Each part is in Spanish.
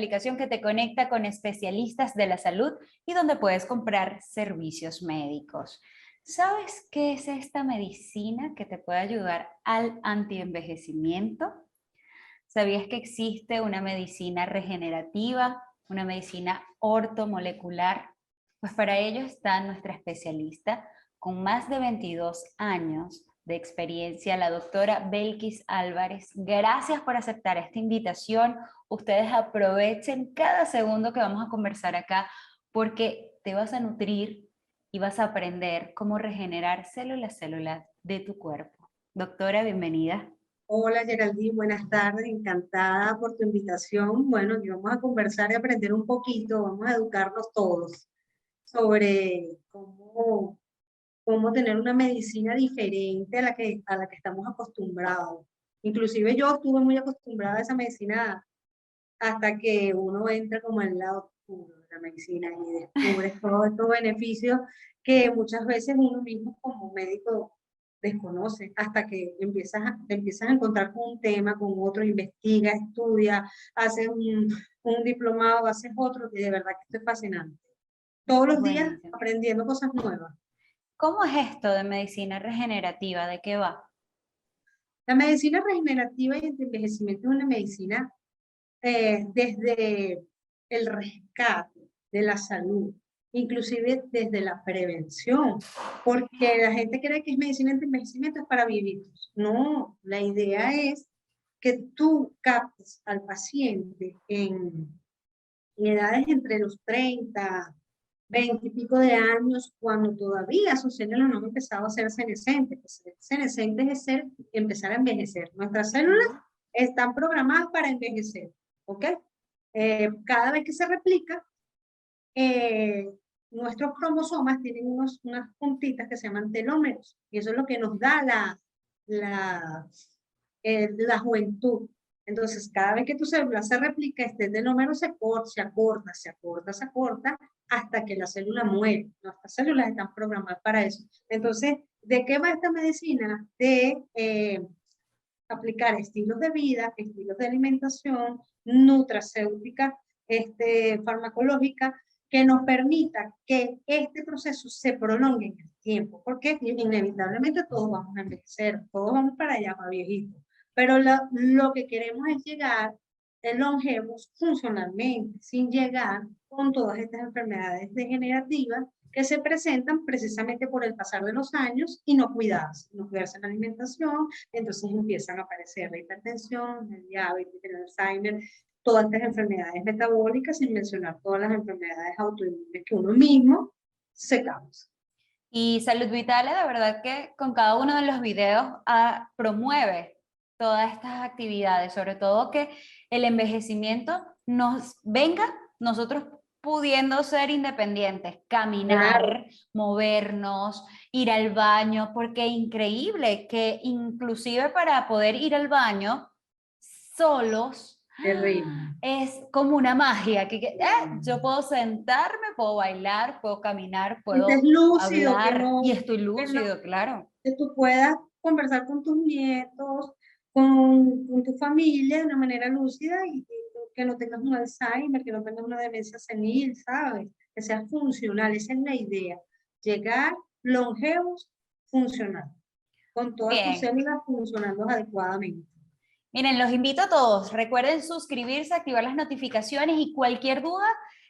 aplicación que te conecta con especialistas de la salud y donde puedes comprar servicios médicos. ¿Sabes qué es esta medicina que te puede ayudar al antienvejecimiento? ¿Sabías que existe una medicina regenerativa, una medicina ortomolecular? Pues para ello está nuestra especialista con más de 22 años de experiencia, la doctora Belkis Álvarez. Gracias por aceptar esta invitación. Ustedes aprovechen cada segundo que vamos a conversar acá porque te vas a nutrir y vas a aprender cómo regenerar células de tu cuerpo. Doctora, bienvenida. Hola Geraldine, buenas tardes, encantada por tu invitación. Bueno, aquí vamos a conversar y aprender un poquito, vamos a educarnos todos sobre cómo tener una medicina diferente a la que estamos acostumbrados. Inclusive yo estuve muy acostumbrada a esa medicina hasta que uno entra como en el lado oscuro de la medicina y descubre todos estos beneficios que muchas veces uno mismo como médico desconoce hasta que te empiezas a encontrar con un tema, con otro, investiga, estudia, haces un diplomado, haces otro, y de verdad que esto es fascinante. Todos los días Buenísimo. aprendiendo cosas nuevas. ¿Cómo es esto de medicina regenerativa? ¿De qué va? La medicina regenerativa y el envejecimiento es una medicina desde el rescate de la salud, inclusive desde la prevención, porque la gente cree que es medicina anti-envejecimiento es para viejitos. No, la idea es que tú captes al paciente en edades entre los 30, 20 y pico de años, cuando todavía sus células no han empezado a ser senescentes. Ser senescentes es empezar a envejecer. Nuestras células están programadas para envejecer, ¿ok? Cada vez que se replica, eh, nuestros cromosomas tienen unas puntitas que se llaman telómeros, y eso es lo que nos da la juventud. Entonces, cada vez que tu célula se replica, este telómero se acorta, hasta que la célula muere. Nuestras células están programadas para eso. Entonces, ¿de qué va esta medicina? De aplicar estilos de vida, estilos de alimentación, nutracéutica, farmacológica, que nos permita que este proceso se prolongue en el tiempo, porque inevitablemente todos vamos a envejecer, todos vamos para allá, para viejitos, pero lo que queremos es llegar longevos funcionalmente, sin llegar con todas estas enfermedades degenerativas que se presentan precisamente por el pasar de los años y no cuidarse en la alimentación. Entonces empiezan a aparecer la hipertensión, el diabetes, el Alzheimer, todas estas enfermedades metabólicas, sin mencionar todas las enfermedades autoinmunes que uno mismo se causa. Y Salud Vitale, de verdad que con cada uno de los videos promueve todas estas actividades, sobre todo que el envejecimiento nos venga nosotros pudiendo ser independientes, caminar, Claro. movernos, ir al baño, porque increíble que inclusive para poder ir al baño solos Terrible. es como una magia, yo puedo sentarme, puedo bailar, puedo caminar, Y estés puedo lúcido, hablar y estoy que no, lúcido, claro. que tú puedas conversar con tus nietos, con tu familia de una manera lúcida y que no tengas un Alzheimer, que no tengas una demencia senil, ¿sabes? Que seas funcional, esa es la idea. Llegar longevos, funcional, con todas tus Bien, células funcionando adecuadamente. miren, los invito a todos. Recuerden suscribirse, activar las notificaciones y cualquier duda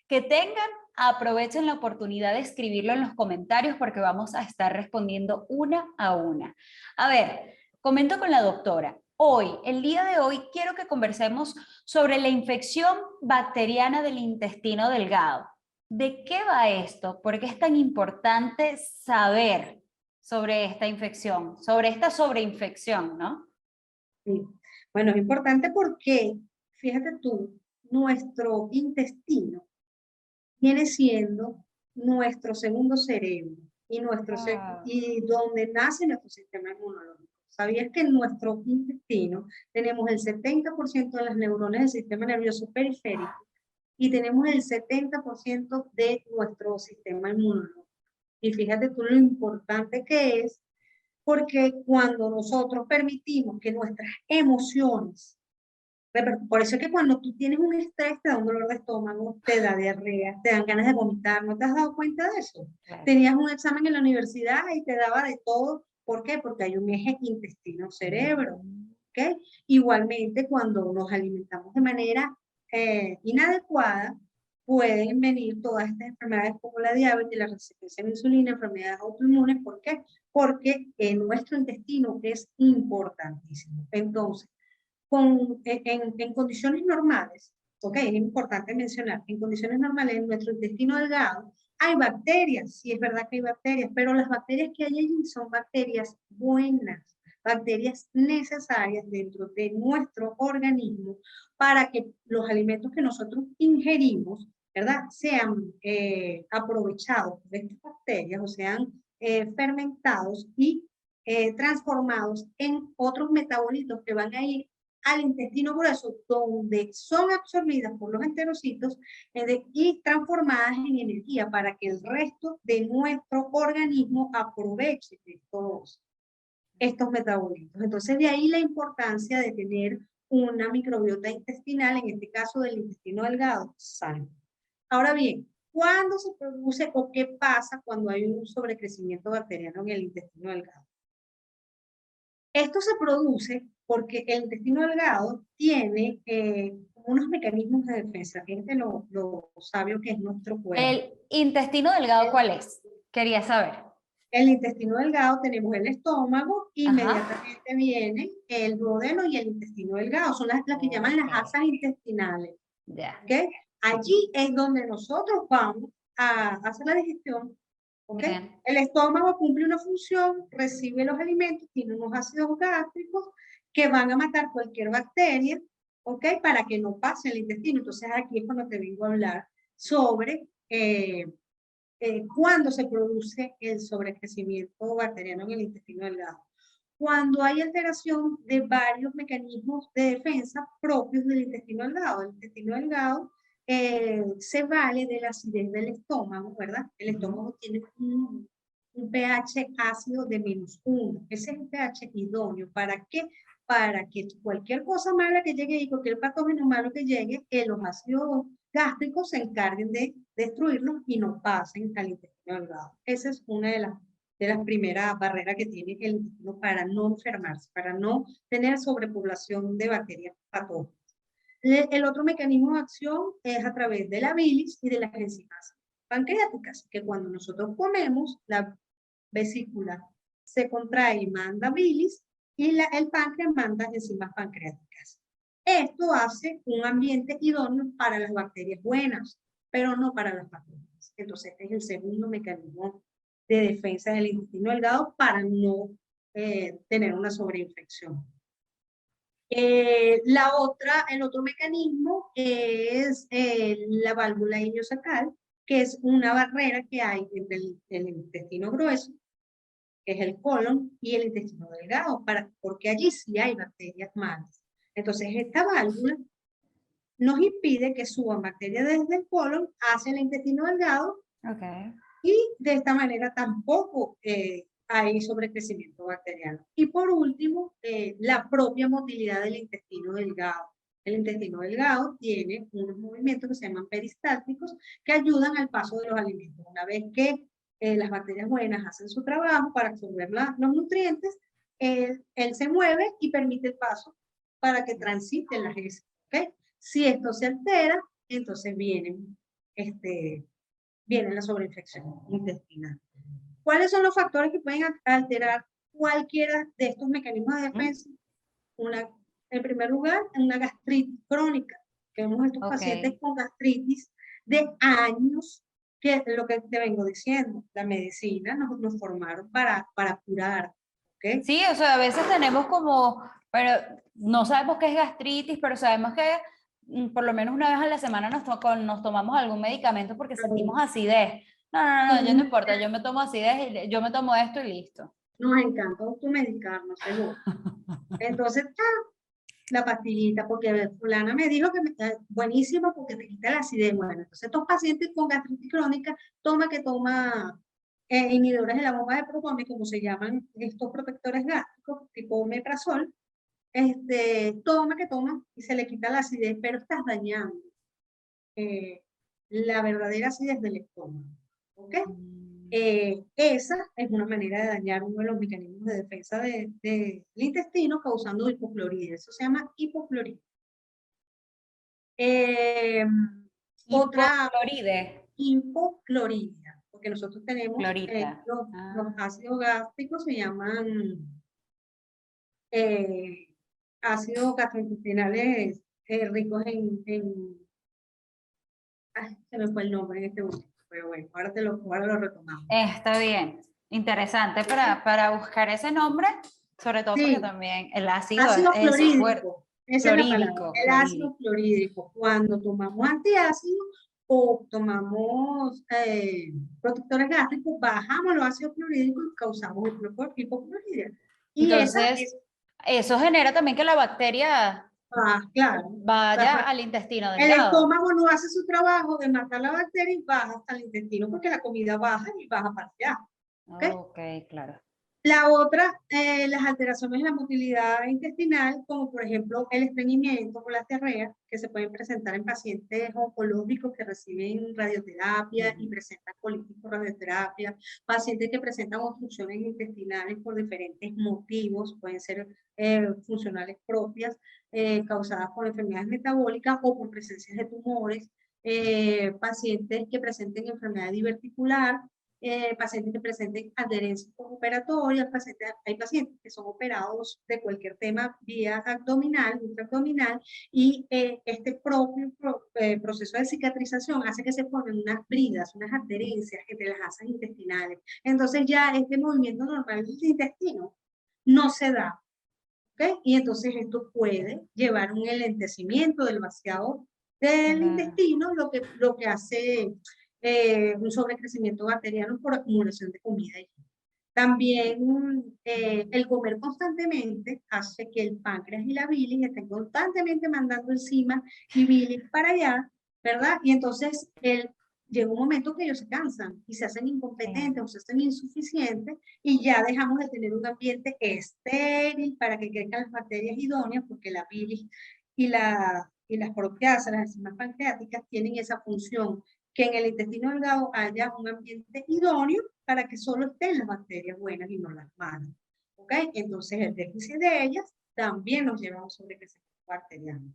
que tengan, aprovechen la oportunidad de escribirlo en los comentarios porque vamos a estar respondiendo una a una. A ver, comento con la doctora. Hoy, el día de hoy, quiero que conversemos sobre la infección bacteriana del intestino delgado. ¿De qué va esto? ¿Por qué es tan importante saber sobre esta infección, sobre esta sobreinfección, ¿no? Sí. Bueno, es importante porque, fíjate tú, nuestro intestino viene siendo nuestro segundo cerebro Ah. y donde nace nuestro sistema inmunológico. ¿Sabías que en nuestro intestino tenemos el 70% de las neuronas del sistema nervioso periférico y tenemos el 70% de nuestro sistema inmunológico? Y fíjate tú lo importante que es, porque cuando nosotros permitimos que nuestras emociones Por eso es que cuando tú tienes un estrés, te da un dolor de estómago, te da diarrea, te dan ganas de vomitar. ¿No te has dado cuenta de eso? Claro. Tenías un examen en la universidad y te daba de todo. ¿Por qué? Porque hay un eje intestino-cerebro. ¿Ok? Igualmente, cuando nos alimentamos de manera inadecuada, pueden venir todas estas enfermedades como la diabetes, la resistencia a la insulina, enfermedades autoinmunes. ¿Por qué? Porque nuestro intestino es importantísimo. Entonces, en condiciones normales, ok, es importante mencionar, en condiciones normales en nuestro intestino delgado hay bacterias, sí es verdad que hay bacterias, pero las bacterias que hay allí son bacterias buenas, bacterias necesarias dentro de nuestro organismo para que los alimentos que nosotros ingerimos, ¿verdad?, sean aprovechados por estas bacterias o sean fermentados y transformados en otros metabolitos que van a ir al intestino grueso, donde son absorbidas por los enterocitos y transformadas en energía para que el resto de nuestro organismo aproveche estos metabolitos. Entonces, de ahí la importancia de tener una microbiota intestinal, en este caso del intestino delgado, sano. Ahora bien, ¿cuándo se produce o qué pasa cuando hay un sobrecrecimiento bacteriano en el intestino delgado? Esto se produce porque el intestino delgado tiene unos mecanismos de defensa. Fíjate lo sabio que es nuestro cuerpo. ¿El intestino delgado cuál es? Quería saber. El intestino delgado tenemos el estómago, inmediatamente Ajá. viene el duodeno y el intestino delgado. Son las que llaman las asas intestinales. Ya. ¿Okay? Allí es donde nosotros vamos a hacer la digestión. ¿Okay? El estómago cumple una función, recibe los alimentos, tiene unos ácidos gástricos que van a matar cualquier bacteria, ¿ok? Para que no pase el intestino. Entonces aquí es cuando te vengo a hablar sobre cuándo se produce el sobrecrecimiento bacteriano en el intestino delgado. Cuando hay alteración de varios mecanismos de defensa propios del intestino delgado. El intestino delgado se vale de la acidez del estómago, ¿verdad? El estómago tiene un pH ácido de -1. Ese es el pH idóneo. ¿Para qué? Para que cualquier cosa mala que llegue y cualquier patógeno malo que llegue, los ácidos gástricos se encarguen de destruirlos y no pasen al intestino delgado. Esa es una de las primeras barreras que tiene el intestino para no enfermarse, para no tener sobrepoblación de bacterias patógenas. El otro mecanismo de acción es a través de la bilis y de las enzimas pancreáticas, que cuando nosotros comemos, la vesícula se contrae y manda bilis, y el páncreas manda enzimas pancreáticas. Esto hace un ambiente idóneo para las bacterias buenas, pero no para las patógenas. Entonces, este es el segundo mecanismo de defensa del intestino delgado para no tener una sobreinfección. El otro mecanismo es la válvula iliosacal, que es una barrera que hay entre el intestino grueso, que es el colon, y el intestino delgado, porque allí sí hay bacterias malas. Entonces, esta válvula nos impide que suban bacterias desde el colon hacia el intestino delgado, y de esta manera tampoco hay sobrecrecimiento bacteriano. Y por último, la propia motilidad del intestino delgado. El intestino delgado tiene unos movimientos que se llaman peristálticos que ayudan al paso de los alimentos. Una vez que las bacterias buenas hacen su trabajo para absorber los nutrientes, él se mueve y permite el paso para que transiten las heces. ¿Okay? Si esto se altera, entonces viene la sobreinfección intestinal. ¿Cuáles son los factores que pueden alterar cualquiera de estos mecanismos de defensa? En primer lugar, una gastritis crónica. Vemos estos pacientes con gastritis de años, que es lo que te vengo diciendo, la medicina nos formaron para curar. ¿Okay? Sí, o sea, a veces tenemos como, pero no sabemos qué es gastritis, pero sabemos que por lo menos una vez a la semana nos tomamos algún medicamento porque sentimos acidez. No, yo no importa, yo me tomo acidez y yo me tomo esto y listo. Nos encanta automedicarnos, seguro. Entonces, la pastillita, porque fulana me dijo que buenísimo porque te quita la acidez. Bueno, entonces estos pacientes con gastritis crónica, toma inhibidores de la bomba de protones, como se llaman estos protectores gástricos, tipo omeprazol, toma que toma y se le quita la acidez, pero estás dañando la verdadera acidez del estómago. ¿Ok? Esa es una manera de dañar uno de los mecanismos de defensa del intestino causando hipocloridria. Eso se llama hipocloridria. Otra Hipocloride. hipocloridria, porque nosotros tenemos Clorita. los ácidos gástricos se llaman ácidos gastrointestinales ricos se me fue el nombre en este momento, pero bueno, ahora lo retomamos. Está bien. Interesante para buscar ese nombre, sobre todo porque Sí, también el ácido ácido es fuerte. clorhídrico, esa es la palabra, Clorhídrico, el ácido clorhídrico. clorhídrico. Cuando tomamos antiácidos o tomamos protectores gástricos, bajamos los ácidos clorhídricos y causamos hipocloridria. Y esa Entonces, es, eso genera también que la bacteria claro, vaya al intestino el delgado. estómago no hace su trabajo de matar la bacteria y baja hasta el intestino porque la comida baja y baja para allá. ¿Okay? Ok, claro. La otra, las alteraciones en la motilidad intestinal, como por ejemplo el estreñimiento o la diarrea, que se pueden presentar en pacientes oncológicos que reciben radioterapia y presentan colitis por radioterapia, pacientes que presentan obstrucciones intestinales por diferentes motivos, pueden ser funcionales propias, causadas por enfermedades metabólicas o por presencia de tumores, pacientes que presenten enfermedad diverticular, pacientes que presenten adherencia operatoria, hay pacientes que son operados de cualquier tema vía abdominal, intraabdominal, y este propio proceso de cicatrización hace que se formen unas bridas, unas adherencias entre las asas intestinales. Entonces ya este movimiento normal del intestino no se da. ¿Okay? Y entonces esto puede llevar a un enlentecimiento del vaciado del intestino, lo que hace un sobrecrecimiento bacteriano por acumulación de comida. También el comer constantemente hace que el páncreas y la bilis estén constantemente mandando enzimas y bilis para allá, ¿verdad? Y entonces llega un momento que ellos se cansan y se hacen incompetentes o se hacen insuficientes y ya dejamos de tener un ambiente estéril para que crezcan las bacterias idóneas porque la bilis y las proteasas, las enzimas pancreáticas tienen esa función, que en el intestino delgado haya un ambiente idóneo para que solo estén las bacterias buenas y no las malas. ¿Ok? Entonces el déficit de ellas también nos lleva a un sobrecrecimiento bacteriano.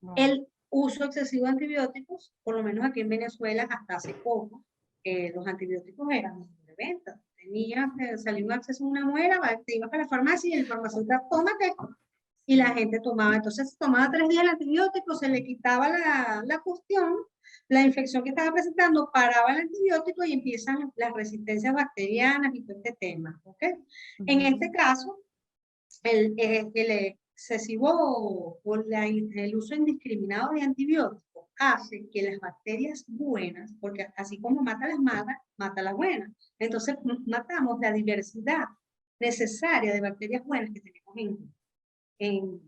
Wow. El uso excesivo de antibióticos, por lo menos aquí en Venezuela hasta hace poco, los antibióticos eran de venta. Tenía salir un acceso a una muela, te ibas para la farmacia y el farmacéutico, tómate, y la gente tomaba. Entonces tomaba 3 días el antibiótico, se le quitaba la cuestión, la infección que estaba presentando, paraba el antibiótico y empiezan las resistencias bacterianas y todo este tema. ¿Okay? En este caso, el excesivo o el uso indiscriminado de antibióticos hace que las bacterias buenas, porque así como mata las malas, mata las buenas. Entonces matamos la diversidad necesaria de bacterias buenas que tenemos en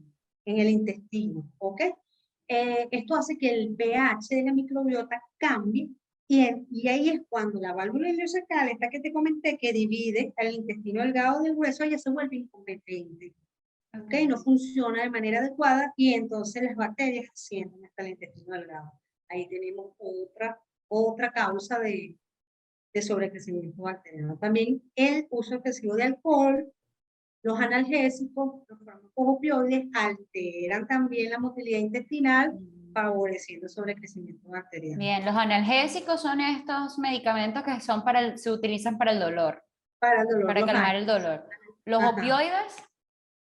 el intestino, ¿ok? Esto hace que el pH de la microbiota cambie y ahí es cuando la válvula ileocecal, esta que te comenté, que divide el intestino delgado del grueso, ya se vuelve incompetente, ¿ok? No funciona de manera adecuada y entonces las bacterias ascienden hasta el intestino delgado. Ahí tenemos otra causa de sobrecrecimiento bacteriano. También el uso excesivo de alcohol, los analgésicos, los fármacos opioides alteran también la motilidad intestinal, favoreciendo el sobrecrecimiento bacteriano. Bien, los analgésicos son estos medicamentos que son se utilizan para el dolor. Para el dolor. Para calmar el dolor. ¿Los opioides?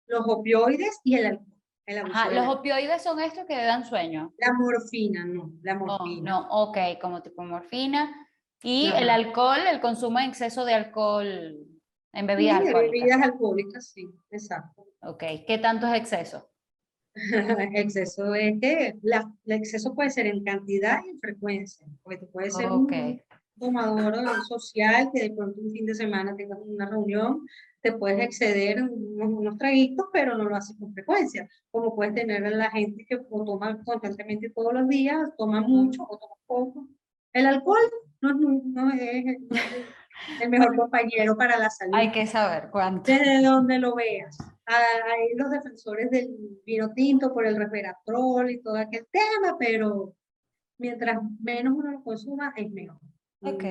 Los opioides y el alcohol. Los opioides son estos que dan sueño. La morfina, no. La morfina. Oh, no, ok, como tipo morfina. Y el alcohol, el consumo en exceso de alcohol en bebidas alcohólicas. Bebidas alcohólicas, sí, exacto. Ok, ¿qué tanto es exceso? Exceso es que el exceso puede ser en cantidad y en frecuencia, porque tú puedes ser un tomador social que de pronto un fin de semana tengas una reunión, te puedes exceder unos traguitos, pero no lo haces con frecuencia, como puedes tener a la gente que toma constantemente todos los días, toma mucho o toma poco. El alcohol no es el mejor compañero para la salud. Hay que saber cuánto. Desde donde lo veas. Hay los defensores del vino tinto por el resveratrol y todo aquel tema, pero mientras menos uno lo consuma, es mejor. Ok,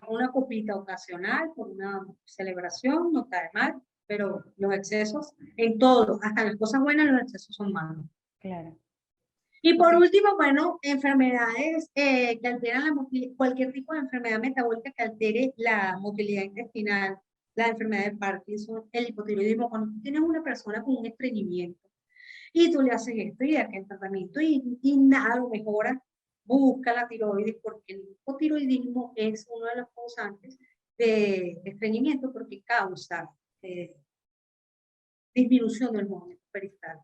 Una copita ocasional por una celebración no cae mal, pero los excesos en todo, hasta las cosas buenas, los excesos son malos. claro. Y Ok. por último, bueno, enfermedades que alteran cualquier tipo de enfermedad metabólica que altere la motilidad intestinal, la enfermedad de Parkinson, el hipotiroidismo. Cuando tú tienes una persona con un estreñimiento y tú le haces esto y aquel tratamiento y nada lo mejora, busca la tiroides porque el hipotiroidismo es uno de los causantes de estreñimiento porque causa disminución del movimiento peristal.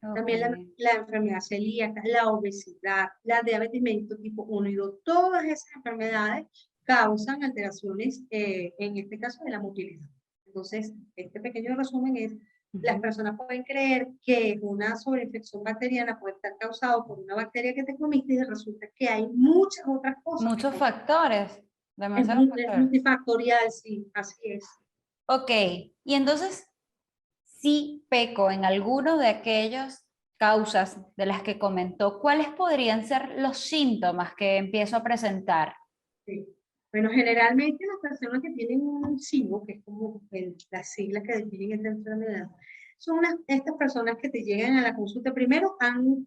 Ok. También la enfermedad celíaca, la obesidad, la diabetes mellitus tipo 1 y 2, todas esas enfermedades causan alteraciones, en este caso, de la motilidad. Entonces, este pequeño resumen es, las personas pueden creer que una sobreinfección bacteriana puede estar causada por una bacteria que te comiste y resulta que hay muchas otras cosas. Muchos factores, Es, demasiados es factores. multifactorial, sí, así es. Ok, y entonces, si peco en alguno de aquellas causas de las que comentó, ¿cuáles podrían ser los síntomas que empiezo a presentar? Sí. Bueno, generalmente las personas que tienen un SIBO, que es como las siglas que definen esta enfermedad, son estas personas que te llegan a la consulta. Primero, han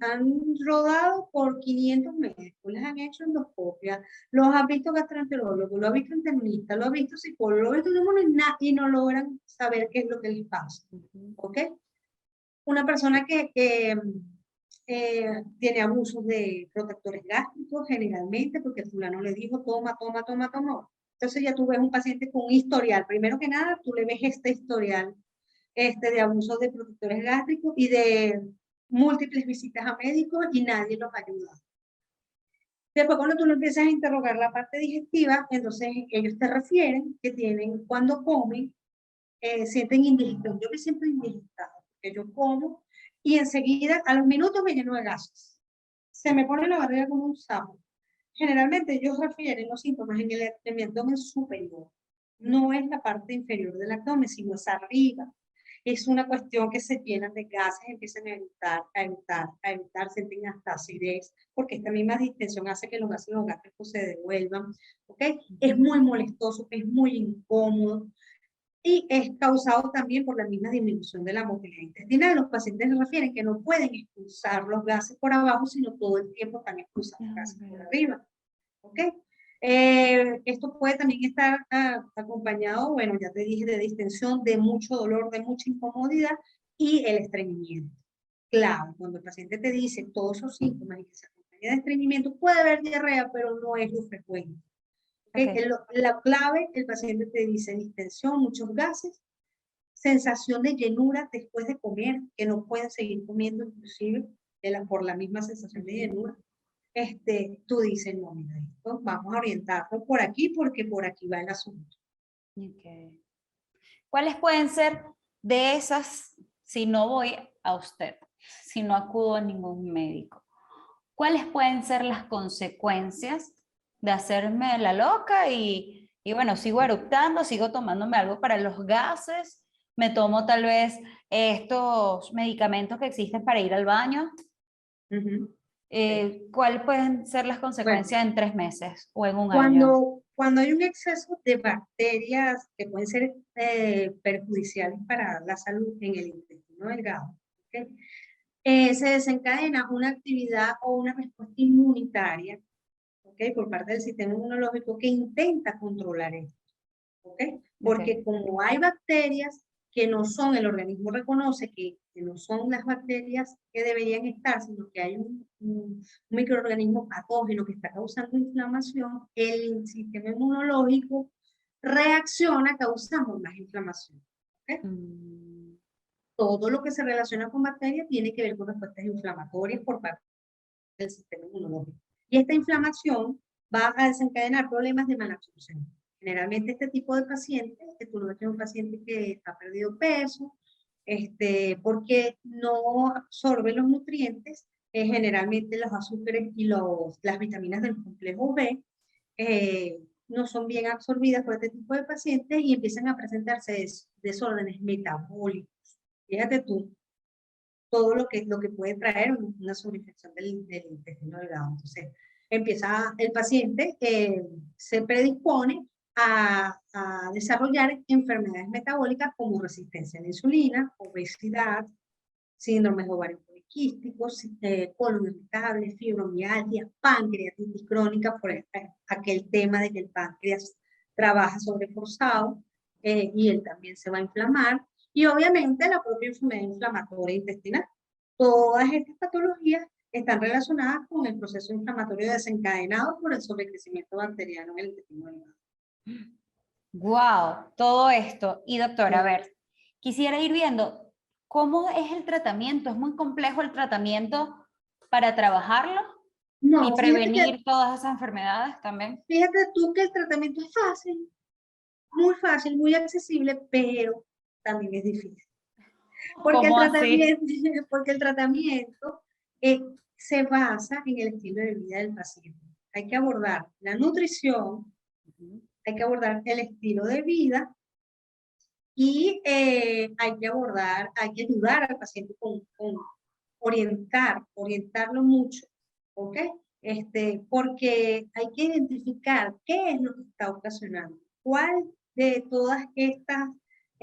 rodado por 500 médicos, les han hecho endoscopia, los ha visto gastroenterólogo, lo ha visto internista, lo ha visto psicólogo, lo ha visto y no logran saber qué es lo que les pasa. ¿Ok? Una persona que tiene abusos de protectores gástricos generalmente porque el fulano le dijo toma, toma, toma, toma. Entonces ya tú ves un paciente con un historial. Primero que nada, tú le ves este historial de abusos de protectores gástricos y de múltiples visitas a médicos y nadie los ayuda. Después, cuando tú lo empiezas a interrogar la parte digestiva, entonces ellos te refieren que tienen, cuando comen, sienten indigestión. Yo me siento indigestada, porque yo como y enseguida, a los minutos, me lleno de gases. Se me pone la barriga como un sapo. Generalmente ellos refieren los síntomas en el abdomen superior. No es la parte inferior del abdomen, sino es arriba. Es una cuestión que se llenan de gases, empiezan a evitar, a evitar, a evitar, sienten hasta acidez, porque esta misma distensión hace que los gases gástricos se devuelvan. ¿Ok? Es muy molestoso, es muy incómodo y es causado también por la misma disminución de la motilidad intestinal. Los pacientes se refieren que no pueden expulsar los gases por abajo, sino todo el tiempo están expulsando gases por arriba. ¿Ok? Esto puede también estar acompañado, bueno, ya te dije, de distensión, de mucho dolor, de mucha incomodidad y el estreñimiento. Claro, cuando el paciente te dice todos esos síntomas y que se acompaña de estreñimiento, puede haber diarrea, pero no es lo frecuente. Okay. La clave, el paciente te dice distensión, muchos gases, sensación de llenura después de comer, que no pueden seguir comiendo inclusive por la misma sensación de llenura. Tú dices, no, mira, esto vamos a orientarlo por aquí porque por aquí va el asunto. Okay. ¿Cuáles pueden ser de esas, si no voy a usted, si no acudo a ningún médico? ¿Cuáles pueden ser las consecuencias de hacerme la loca y bueno, sigo eructando, sigo tomándome algo para los gases, me tomo tal vez estos medicamentos que existen para ir al baño? ¿Cuáles pueden ser las Bueno, consecuencias en 3 meses o en un año? cuando hay un exceso de bacterias que pueden ser perjudiciales para la salud en el intestino delgado, ¿okay? Se desencadena una actividad o una respuesta inmunitaria, ¿okay? Por parte del sistema inmunológico que intenta controlar esto. ¿Okay? Porque Okay. como hay bacterias que no son, el organismo reconoce que no son las bacterias que deberían estar, sino que hay un microorganismo patógeno que está causando inflamación, el sistema inmunológico reacciona causando más inflamación. ¿Okay? Todo lo que se relaciona con bacterias tiene que ver con respuestas inflamatorias por parte del sistema inmunológico. Y esta inflamación va a desencadenar problemas de malabsorción. Generalmente este tipo de pacientes, que tú lo ves que es un paciente que ha perdido peso, porque no absorbe los nutrientes, generalmente los azúcares y las vitaminas del complejo B no son bien absorbidas por este tipo de pacientes y empiezan a presentarse desórdenes metabólicos Fíjate tú, todo lo que puede traer una sobreinfección del intestino delgado. Entonces, empieza el paciente, se predispone a desarrollar enfermedades metabólicas como resistencia a la insulina, obesidad, síndromes ovarios poliquísticos, colon irritable, fibromialgia, pancreatitis crónica, por aquel tema de que el páncreas trabaja sobreforzado y él también se va a inflamar. Y obviamente la propia enfermedad inflamatoria intestinal. Todas estas patologías están relacionadas con el proceso inflamatorio desencadenado por el sobrecrecimiento bacteriano en el intestino delgado. Wow, todo esto. Y doctora, a ver, quisiera ir viendo cómo es el tratamiento. ¿Es muy complejo el tratamiento para trabajarlo y No, prevenir todas esas enfermedades también? fíjate tú que el tratamiento es fácil, muy accesible, pero también es difícil. Porque el ¿Cómo así? tratamiento, porque el tratamiento se basa en el estilo de vida del paciente. Hay que abordar la nutrición, hay que abordar el estilo de vida y hay que ayudar al paciente con orientarlo mucho, ¿ok? Porque hay que identificar qué es lo que está ocasionando, cuál de todas estas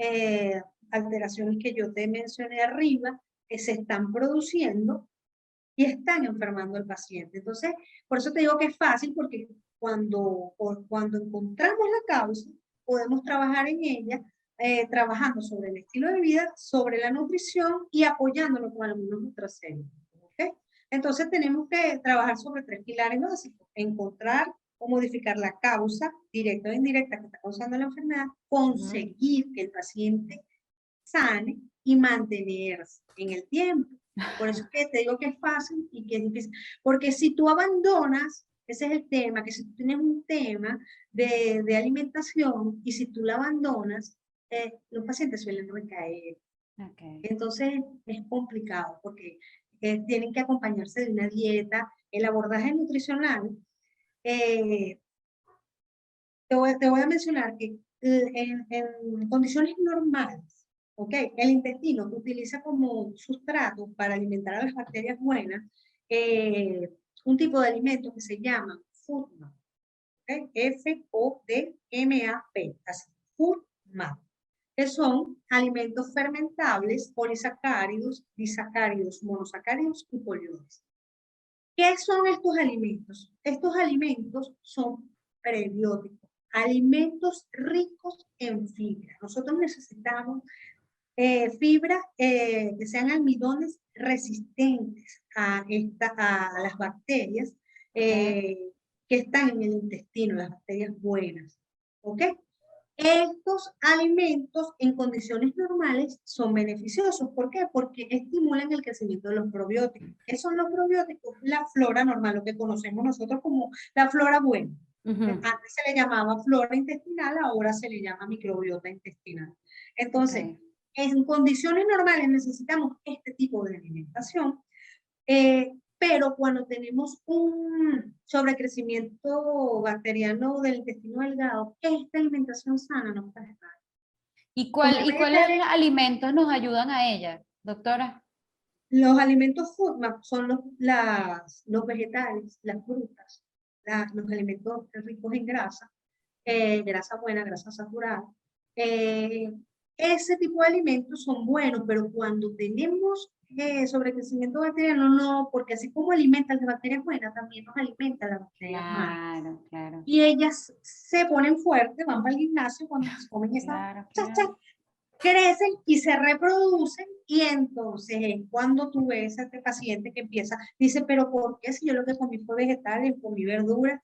eh, alteraciones que yo te mencioné arriba se están produciendo y están enfermando al paciente. Entonces, por eso te digo que es fácil, porque cuando encontramos la causa, podemos trabajar en ella, trabajando sobre el estilo de vida, sobre la nutrición y apoyándolo con algunos nutracéuticos. ¿Okay? Entonces, tenemos que trabajar sobre 3 pilares básicos: encontrar o modificar la causa directa o indirecta que está causando la enfermedad, conseguir que el paciente sane y mantenerse en el tiempo. Por eso es que te digo que es fácil y que es difícil. Porque si tú abandonas, ese es el tema, que si tú tienes un tema de alimentación y si tú la abandonas, los pacientes suelen recaer. Okay. Entonces es complicado porque tienen que acompañarse de una dieta. El abordaje nutricional, eh, te voy a mencionar que en condiciones normales, ¿ok? El intestino utiliza como sustrato para alimentar a las bacterias buenas un tipo de alimento que se llama FODMAP, ¿ok? FODMAP, así, FODMAP, que son alimentos fermentables, polisacáridos, disacáridos, monosacáridos y polióridos. ¿Qué son estos alimentos? Estos alimentos son prebióticos, alimentos ricos en fibra. Nosotros necesitamos fibras que sean almidones resistentes a las bacterias que están en el intestino, las bacterias buenas. ¿Ok? Estos alimentos en condiciones normales son beneficiosos. ¿Por qué? Porque estimulan el crecimiento de los probióticos. ¿Qué son los probióticos? La flora normal, lo que conocemos nosotros como la flora buena. Antes se le llamaba flora intestinal, ahora se le llama microbiota intestinal. Entonces, en condiciones normales necesitamos este tipo de alimentación, pero cuando tenemos un sobrecrecimiento bacteriano del intestino delgado, esta alimentación sana no puede estar. ¿Y cuáles alimentos nos ayudan a ella, doctora? Los alimentos FODMAP son los vegetales, las frutas, los alimentos ricos en grasa, grasa buena, grasa saturada. Ese tipo de alimentos son buenos, pero cuando tenemos sobrecrecimiento bacteriano, no, porque así como alimenta las bacterias buenas, también nos alimenta las bacterias malas. Claro. Y ellas se ponen fuertes, van para el gimnasio cuando se comen esa Claro. crecen y se reproducen, y entonces es cuando tú ves a este paciente que empieza, dice, pero ¿por qué si yo lo que comí fue vegetales, comí verduras,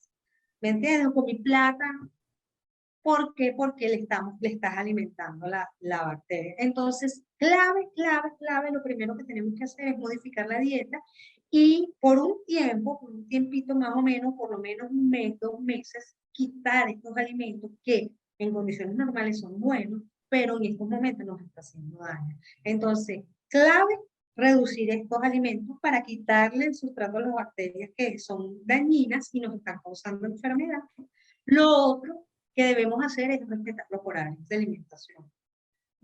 ¿me entiendes? Comí plátano? ¿Por qué? Porque le estás alimentando la bacteria. Entonces, clave, lo primero que tenemos que hacer es modificar la dieta y por un tiempito más o menos, por lo menos 1 mes, 2 meses, quitar estos alimentos que en condiciones normales son buenos, pero en estos momentos nos está haciendo daño. Entonces, clave, reducir estos alimentos para quitarle el sustrato a las bacterias que son dañinas y nos están causando enfermedad. Lo otro que debemos hacer es respetar los horarios de alimentación.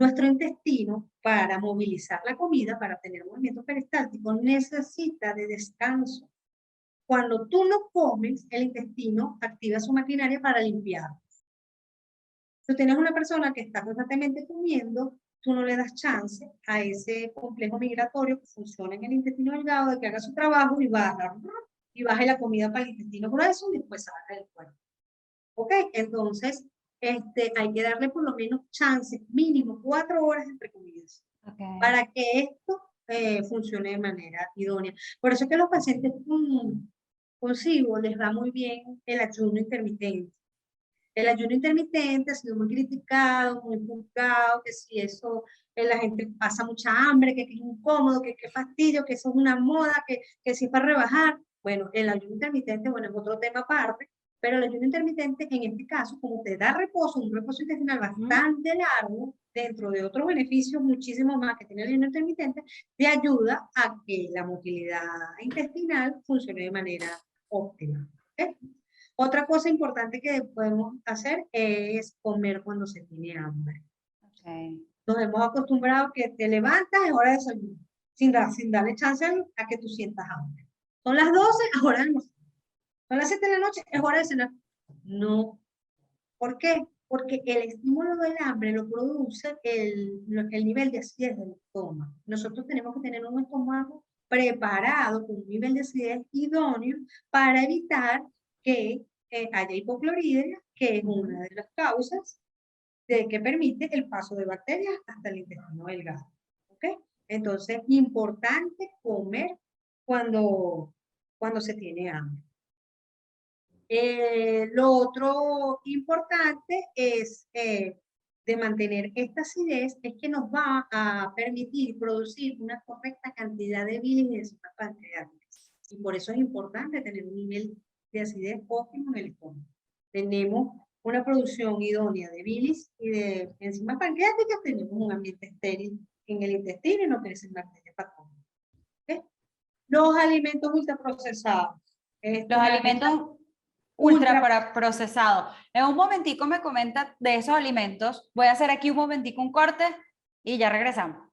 Nuestro intestino, para movilizar la comida, para tener movimiento peristáltico, necesita de descanso. Cuando tú no comes, el intestino activa su maquinaria para limpiar. Si tienes una persona que está constantemente comiendo, tú no le das chance a ese complejo migratorio que funciona en el intestino delgado de que haga su trabajo y baje la comida para el intestino grueso y después salga del cuerpo. ¿Ok? Entonces, hay que darle por lo menos chance, mínimo 4 horas entre comidas, para que esto funcione de manera idónea. Por eso es que los pacientes con SIBO les va muy bien el ayuno intermitente. El ayuno intermitente ha sido muy criticado, muy juzgado, que si eso la gente pasa mucha hambre, que es incómodo, que fastidio, que eso es una moda, que si es para rebajar. Bueno, el ayuno intermitente, bueno, es otro tema aparte, pero el ayuno intermitente en este caso, como te da reposo, un reposo intestinal bastante largo, dentro de otros beneficios muchísimo más que tiene el ayuno intermitente, te ayuda a que la motilidad intestinal funcione de manera óptima. ¿Okay? Otra cosa importante que podemos hacer es comer cuando se tiene hambre. Okay. Nos hemos acostumbrado que te levantas, es hora de desayunar, sin darle chance a que tú sientas hambre. Son las 12, es hora de almorzar. Son las 7 de la noche, es hora de cenar. No. ¿Por qué? Porque el estímulo del hambre lo produce el nivel de acidez del estómago. Nosotros tenemos que tener un estómago preparado con un nivel de acidez idóneo para evitar que haya hipocloridria, que es una de las causas que permite el paso de bacterias hasta el intestino delgado. ¿Ok? Entonces, importante comer cuando se tiene hambre. Lo otro importante es de mantener esta acidez es que nos va a permitir producir una correcta cantidad de bilis y enzimas pancreáticas. Y por eso es importante tener un nivel de acidez óptimo en el estómago. Tenemos una producción idónea de bilis y de enzimas pancreáticas, tenemos un ambiente estéril en el intestino y no crecen bacterias patógenas. ¿Okay? Los alimentos ultraprocesados. Los alimentos ultra procesados. En un momentico me comenta de esos alimentos. Voy a hacer aquí un momentico un corte y ya regresamos.